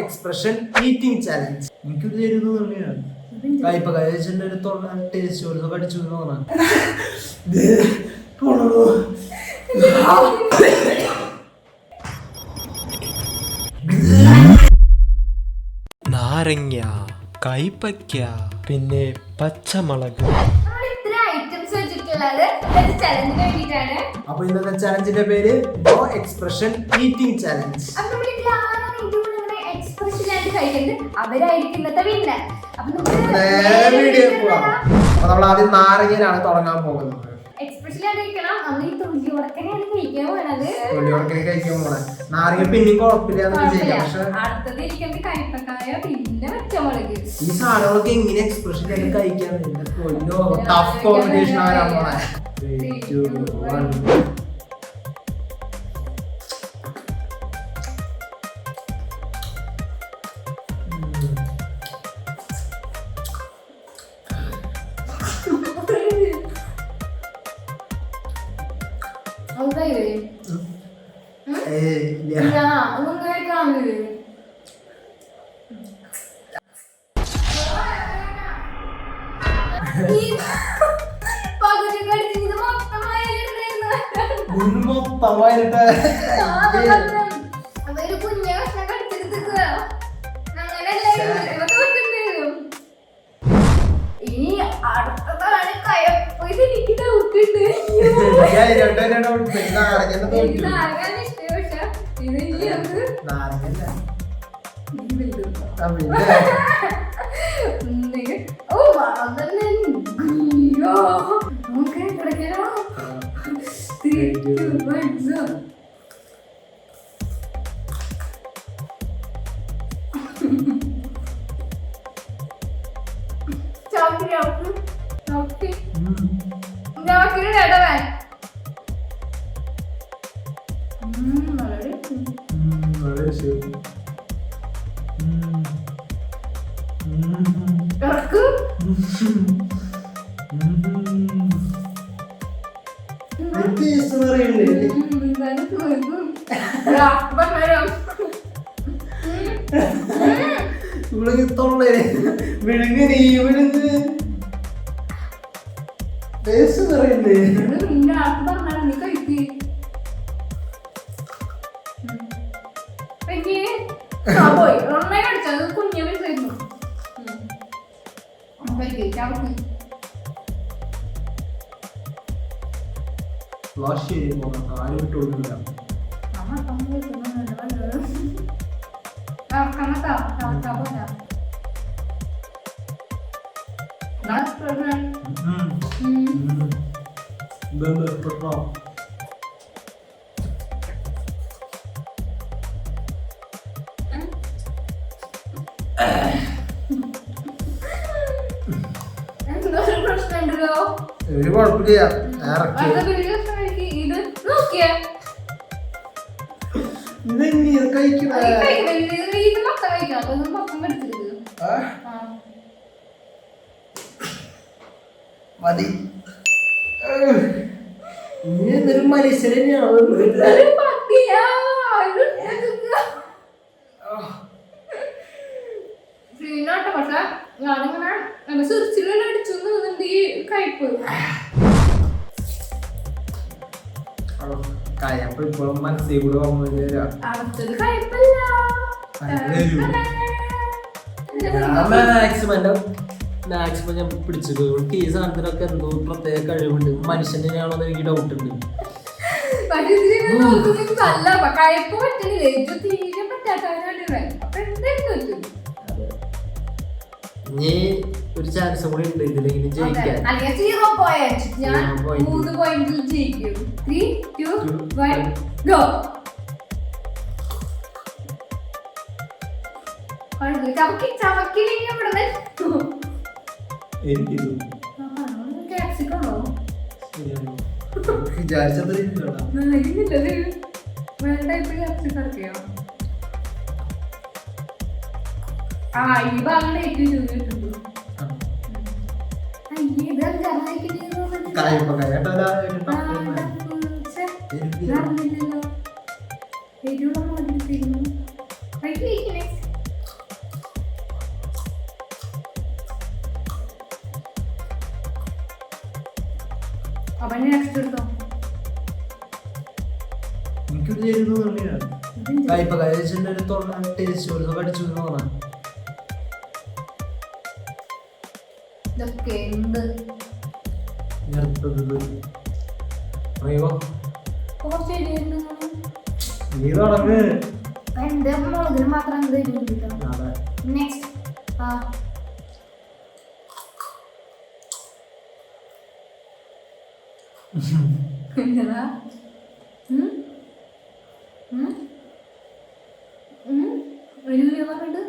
Expression eating challenge. എനിക്കൊരു തരുന്നു തന്നെയാണ് കയ്പ കഴിച്ചിട്ട് ഒരു ടേസ്റ്റ് ഒരു കടിച്ചു തോന്നാൻ നാരങ്ങ, കൈപ്പയ്ക്ക, പിന്നെ പച്ചമുളക്. അപ്പൊ ഇന്നത്തെ ചലഞ്ചിന്റെ പേര് നോ എക്സ്പ്രഷൻ ഈറ്റിംഗ് ചലഞ്ച്. അവരായിരിക്കും ഇന്നത്തെ വിന്നർ. വീഡിയോ പോവാം. അപ്പൊ നമ്മൾ ആദ്യം നാരങ്ങയിലാണ് തുടങ്ങാൻ പോകുന്നത്. നാരങ്ങ പിന്നെയും കുഴപ്പമില്ല. ഈ സാധനങ്ങളൊക്കെ എങ്ങനെ എക്സ്പ്രഷൻ ആയിട്ട് കഴിക്കാൻ ടഫ് കോമ്പിനേഷൻ ആരാ പോണേ. ഇനി അടുത്തതാണ് കയപ്പ്. എനിക്ക് ഡൗട്ടുണ്ട്. ഒരു കുഴപ്പമില്ല. മതി. ഇനി എന്തൊരു മനുഷ്യൻ തന്നെയാണ്. പക്ഷെ ഞാനിങ്ങനെ സിറിച്ചിലെല്ലാം അടിച്ചു ഈ കയ്പ്. കയപ്പ് ഇപ്പോഴും മനസ്സിൽ കൂടെ വന്നു. അടുത്തത് കയ്പല്ല. മാക്സിമം ഞാൻ പിടിച്ചത് ഈ സാധനത്തിനൊക്കെ എന്തോ പ്രത്യേക കഴിവുണ്ട്. മനുഷ്യൻ തന്നെയാണോന്ന് എനിക്ക് ഡൗട്ട് ഉണ്ട്. ഇനി ഒരു ചാൻസ് കൂടി ഉണ്ട് ഇതിലെങ്കിലും ജയിക്കാൻ. ഈ ഭാഗം ഏറ്റവും അപ്പൊ നെക്സ്റ്റ് എടുത്തോ. എനിക്കൊരു ചേരുന്നു തന്നെയാണ് കയ്പ കഴിച്ചിട്ട് ഒരു ടേസ്റ്റ് ഒരു കടിച്ചു തോന്നാൻ. ഇതൊക്കെ എന്ത് കുറച്ച് എരിയുണ്ട്. നീ തുടങ്ങ്. എന്റെ മുളകിന് മാത്രം എന്ത് എരിയുണ്ട്. നെക്സ്റ്റ് ആ എന്നതാ ഒരു പറഞ്ഞിട്ട്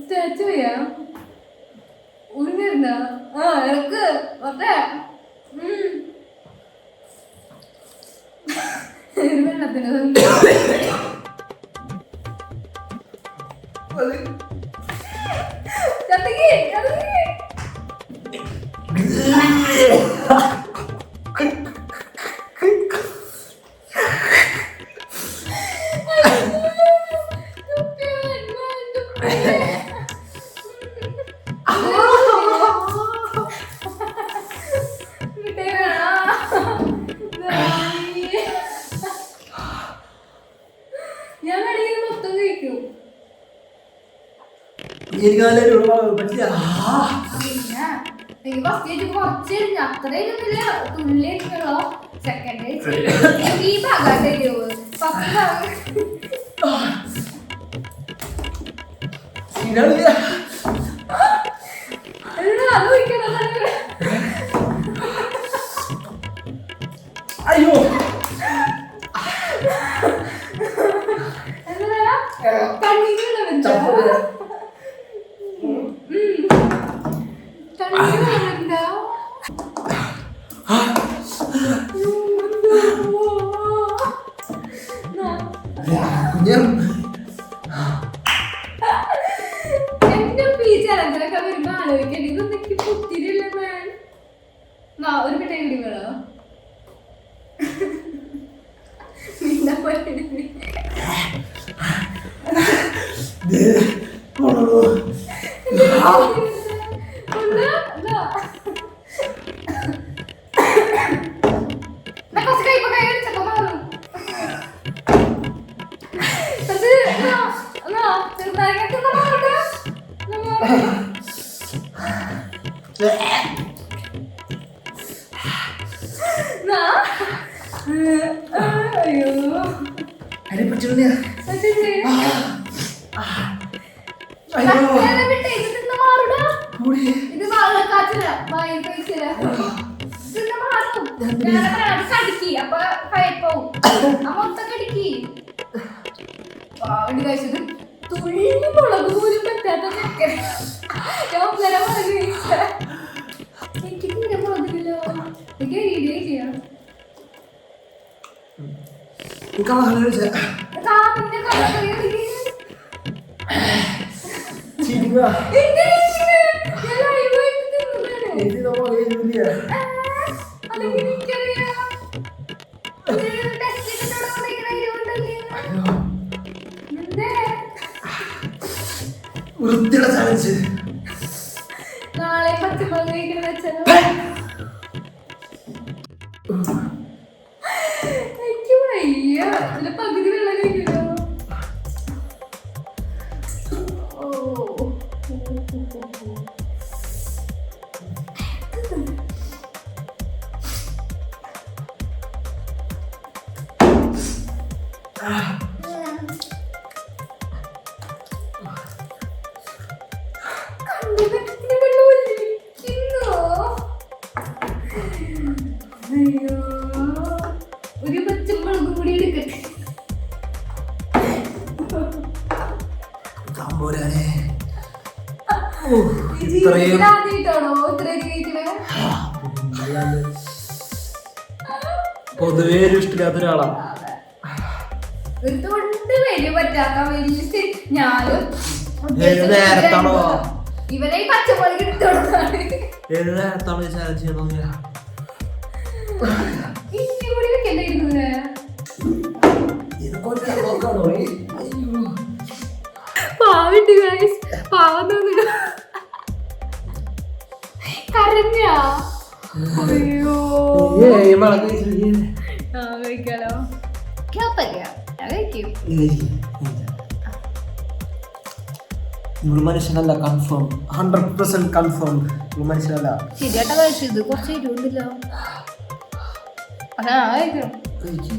സ്റ്റാച്ചു ചെയ്യാം ഉരുന്നിരുന്ന ആ ഇറക്ക് ഒറ്റ വെള്ളത്തിന് ചത്തക്കി ചത്തക്കി ഞാൻ കടിയിൽ മൊത്തം കഴിക്കും. പറ്റില്ല. പിന്നെ ഫസ്റ്റ് ഡേറ്റ് കുറച്ച് അത്രയൊന്നുമില്ല തുള്ളിയോ സെക്കൻഡ് ഡേറ്റ് ഈ ഭാഗത്തെ ഫസ്റ്റ് ഭാഗം അത് ഒഴിക്കണം. അയ്യോ കണ്ണീരുള്ള എന്റെ പീച്ചലൊക്കെ വരുമ്പോ ആലോചിക്കണ്ട ഇതൊക്കെ പുത്തിരില്ല മാൻ ഒരു മിഠായി കൂടി വേണോ അയ്യോ അരെ പറ്റില്ല. ഇത് കാച്ചില്ല കടിക്കി അപ്പൊ കയപ്പാവും മൊത്തം കടിക്കി കഴിച്ചത് തുള്ളി മുളക് പോലും പറ്റാത്ത എനിക്ക് തീരെ മുളകില്ലല്ലോ. എനിക്ക് വീഡിയോ ചെയ്യാം. വൃത്തിയുടെ ചലഞ്ച് നാളെ പച്ചമുളക് കഴിക്കണ വെച്ചാൽ എനിക്ക് വയ്യ. അതിന്റെ പകുതി വെള്ളം കഴിക്കണോ? അയ്യോ ഒരു പച്ചമുളകും കൂടി എടുക്കട്ടെ. ജീവിതത്തിലാദ്യമായിട്ടാണോ ഇത്രയും കഴിക്കണേ? പൊതുവേ ഒരു ഇഷ്ടമില്ലാത്ത ഒരാളാണ്. ഒരു തൊണ്ട് വലിയ പറ്റാത്ത വലിയ ഞാനും നേരത്താണോ ഇവനെ ഈ പച്ചമുളക് ഇട്ടോളാണ്. ഏത് നേരത്താണോ ചാലഞ്ച് ചെയ്യണമെന്ന് ഇനി കൂടി വെക്കണ്ടായിരുന്നു. പാവണ്ട് ഗൈസ്, പാവം തോന്നുന്നു. കരഞ്ഞാ? അയ്യോ. കഴിക്കാലോ. കഴിക്കും. മനുഷ്യനല്ല, കൺഫേം, 100% കൺഫേം മനുഷ്യനല്ല. ശരിയാട്ടാ കഴിച്ചു. ഇത് കുറച്ച് ഇരുണ്ടല്ലോ. അതാ കഴിക്കണം. കഴിച്ചു.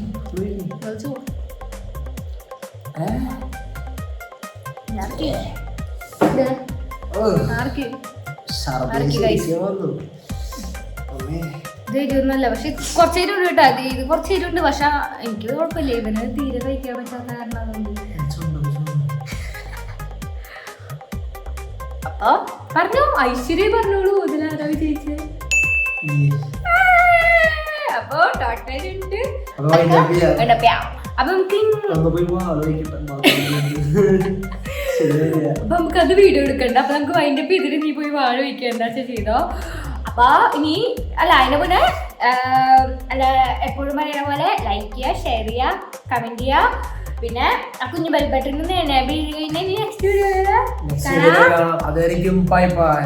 ഇതൊന്നല്ല, പക്ഷെ കുറച്ചേരുണ്ട് കേട്ടോ. ഇത് കുറച്ചേരുണ്ട്, പക്ഷെ എനിക്ക് കുഴപ്പമില്ല. ഇവന് തീരെ കഴിക്കാൻ പറ്റാത്ത കാരണം അതുകൊണ്ട്. അപ്പൊ പറഞ്ഞോ, ഐശ്വര്യ പറഞ്ഞോളൂ, ഇതിലാരാ വിജയിച്ച്. അപ്പൊ ടോട്ടലുണ്ട്. അപ്പൊ നമുക്ക് അത് വീഡിയോ എടുക്കണ്ട. അപ്പൊ നമുക്ക് വൈൻഡ് അപ്പ് ചെയ്തിട്ട് നീ പോയി വാഴ വയ്ക്കണ്ട ചെയ്തോ. അപ്പൊ ഇനി അല്ല, അതിനെ പോലെ അല്ല, എപ്പോഴും പറയുന്ന പോലെ ലൈക്ക് ചെയ്യുക, ഷെയർ ചെയ്യുക, കമന്റ് ചെയ്യുക. പിന്നെ ആ കുഞ്ഞു ബെൽ ബട്ടൺ നെക്സ്റ്റ് വീഡിയോ അതായിരിക്കും. Bye bye.